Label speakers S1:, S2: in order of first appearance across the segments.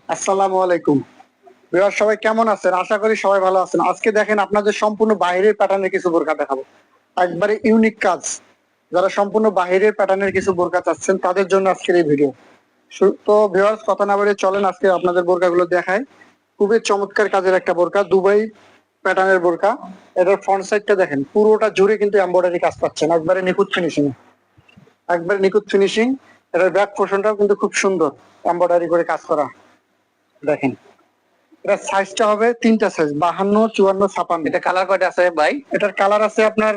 S1: আসসালামু আলাইকুম। ভিউয়ার সবাই কেমন আছেন? আশা করি সবাই ভালো আছেন। আজকে দেখেন আপনাদের সম্পূর্ণ বাহিরের প্যাটার্নের কিছু বোরকা দেখাবো। একবারে ইউনিক কাজ। যারা সম্পূর্ণ বাহিরের প্যাটার্নের কিছু বোরকা চাচ্ছেন তাদের জন্য আজকের এই ভিডিও। তো ভিউয়ার্স কথা না বাড়িয়ে চলেন আজকে আপনাদের বোরকাগুলো দেখাই। খুবই চমৎকার কাজের একটা বোরকা, দুবাই প্যাটার্নের বোরকা। এটার ফ্রন্ট সাইডটা দেখেন, পুরোটা জুড়ে কিন্তু এমব্রয়ডারি কাজ পাচ্ছেন, একবারে নিখুঁত ফিনিশিং। একবারে নিখুঁত ফিনিশিং। এটার ব্যাক পোর্শনটাও কিন্তু খুব সুন্দর এমব্রয়ডারি করে কাজ করা। দেখেন, এটা সাইজটা হবে তিনটা সাইজ, 52, 54, 56।
S2: এটা কালার কয়টা আছে ভাই?
S1: এটার কালার আছে আপনার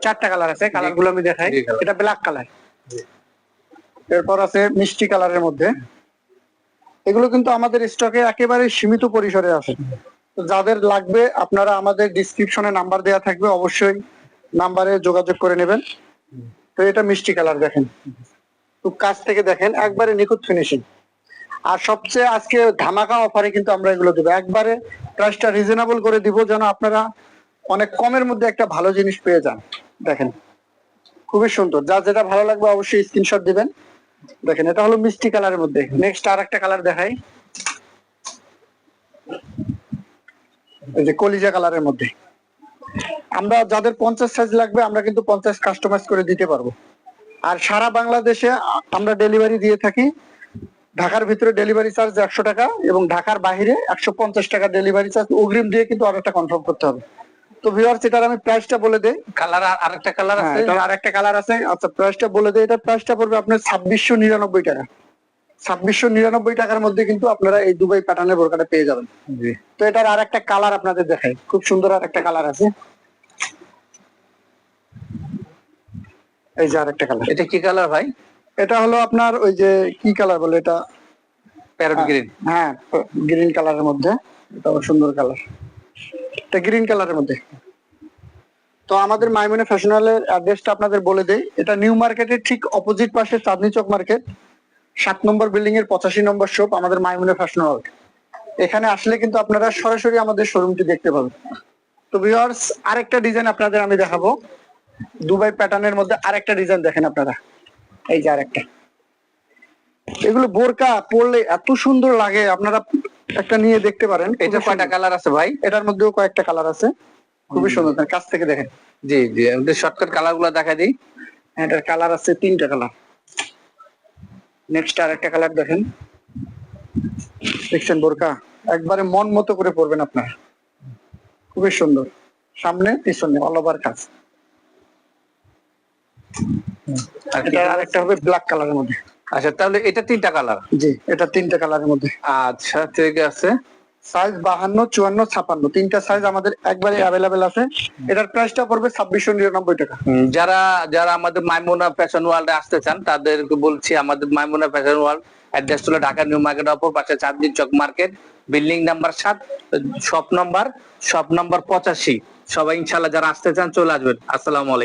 S1: চারটা কালার আছে। কালার গুলো আমি দেখাই। এটা ব্ল্যাক কালার, এরপর আছে মিষ্টি কালারের মধ্যে। এগুলো কিন্তু আমাদের স্টকে একেবারে সীমিত পরিসরে আছে। তো যাদের লাগবে আপনারা আমাদের ডিসক্রিপশনে নাম্বার দেওয়া থাকবে, অবশ্যই নাম্বারে যোগাযোগ করে নেবেন। তো এটা মিষ্টি কালার দেখেন, তো কাছ থেকে দেখেন একবারে নিখুঁত ফিনিশিং। আর সবচেয়ে আজকে ধামাকা অফারে কিন্তু আমরা এগুলো দেবো, একবারে প্রাইসটা রিজনেবল করে দিব, যেন আপনারা অনেক কমের মধ্যে একটা ভালো জিনিস পেয়ে যান। দেখেন খুবই সুন্দর, যা যেটা ভালো লাগবে অবশ্যই স্ক্রিনশট দিবেন। দেখেন এটা হলো মিষ্টি কালারের মধ্যে। নেক্সট আর একটা কালার দেখাই, এই যে কলিজা কালারের মধ্যে। আমরা যাদের 50 সাইজ লাগবে আমরা কিন্তু 50 কাস্টমাইজ করে দিতে পারবো। আর সারা বাংলাদেশে আমরা ডেলিভারি দিয়ে থাকি। ঢাকার ভিতরে ডেলিভারি চার্জ 100 টাকা এবং ঢাকার বাইরে 150 টাকা ডেলিভারি চার্জ অগ্রিম দিয়ে কিন্তু অর্ডারটা কনফার্ম করতে হবে। তো ভিউয়ার্স এটার আমি প্রাইসটা বলে দেই।
S2: কালার আরেকটা কালার আছে,
S1: এটার আরেকটা কালার আছে। আচ্ছা প্রাইসটা বলে দেই। এটার প্রাইসটা পড়বে আপনার 2699 টাকা। 2699 টাকার মধ্যে কিন্তু আপনারা এই দুবাই প্যাটার্নের বোরকাটা পেয়ে যাবেন।
S2: জি।
S1: তো এটার আরেকটা কালার আপনাদের দেখাই, খুব সুন্দর আরেকটা কালার আছে। এই যে আরেকটা কালার।
S2: এটা কি কালার ভাই?
S1: এটা হলো আপনার ওই যে কি কালার বলে এটা,
S2: প্যারট গ্রিন।
S1: হ্যাঁ গ্রিন কালারের মধ্যে। এটা সুন্দর কালার, এটা গ্রিন কালারের মধ্যে। তো আমাদের মাইমুনা ফ্যাশন হলের অ্যাড্রেসটা আপনাদের বলে দেই। এটা নিউ মার্কেটের ঠিক অপোজিট পাশে চাঁদনি চক মার্কেট, 7 নম্বর বিল্ডিং এর 85 নম্বর শপ আমাদের মাইমুনা ফ্যাশন হল। এখানে আসলে কিন্তু আপনারা সরাসরি আমাদের শোরুমটি দেখতে পাবেন। তো ভিউয়ার্স আরেকটা ডিজাইন আপনাদের আমি দেখাবো, দুবাই প্যাটার্নের মধ্যে আরেকটা ডিজাইন দেখেন আপনারা। এই যে আরেকটা, এগুলো বোরকা পরলে এত সুন্দর লাগে, আপনারা একটা নিয়ে দেখতে পারেন।
S2: এটা কয়টা কালার আছে ভাই?
S1: এটার মধ্যেও কয়েকটা কালার আছে, খুবই সুন্দর, কাছ থেকে দেখেন।
S2: জি জি, আমাদের শর্টকাট কালার গুলো দেখা দিই।
S1: এটার কালার আছে তিনটা কালার। নেক্সট আর একটা কালার দেখেন, দেখছেন বোরকা একবারে মন মতো করে পরবেন আপনারা, খুবই সুন্দর, সামনে পিছনে অল ওভার কাজ।
S2: আর
S1: এটা আরেকটা হবে ব্ল্যাক কালারের মধ্যে।
S2: আচ্ছা তাহলে এটা তিনটা কালার?
S1: জি এটা তিনটা কালারের মধ্যে।
S2: আচ্ছা ঠিক আছে।
S1: সাইজ 52, 54, 56 তিনটা সাইজ আমাদের একবারে অ্যাভেলেবেল আছে। এটার প্রাইসটা পড়বে 2699 টাকা।
S2: যারা যারা আমাদের মাইমুনা ফ্যাশন ওয়ার্ল্ডে আসতে চান তাদেরকে বলছি, আমাদের মাইমুনা ফ্যাশন ওয়ার্ল্ড অ্যাড্রেস হলো ঢাকা নিউ মার্কেট অপর পাশে Chandni Chowk market, building number 7, shop number 85। সবাই ইনশাআল্লাহ যারা আসতে চান চলে আসবেন। আসসালামু আলাইকুম।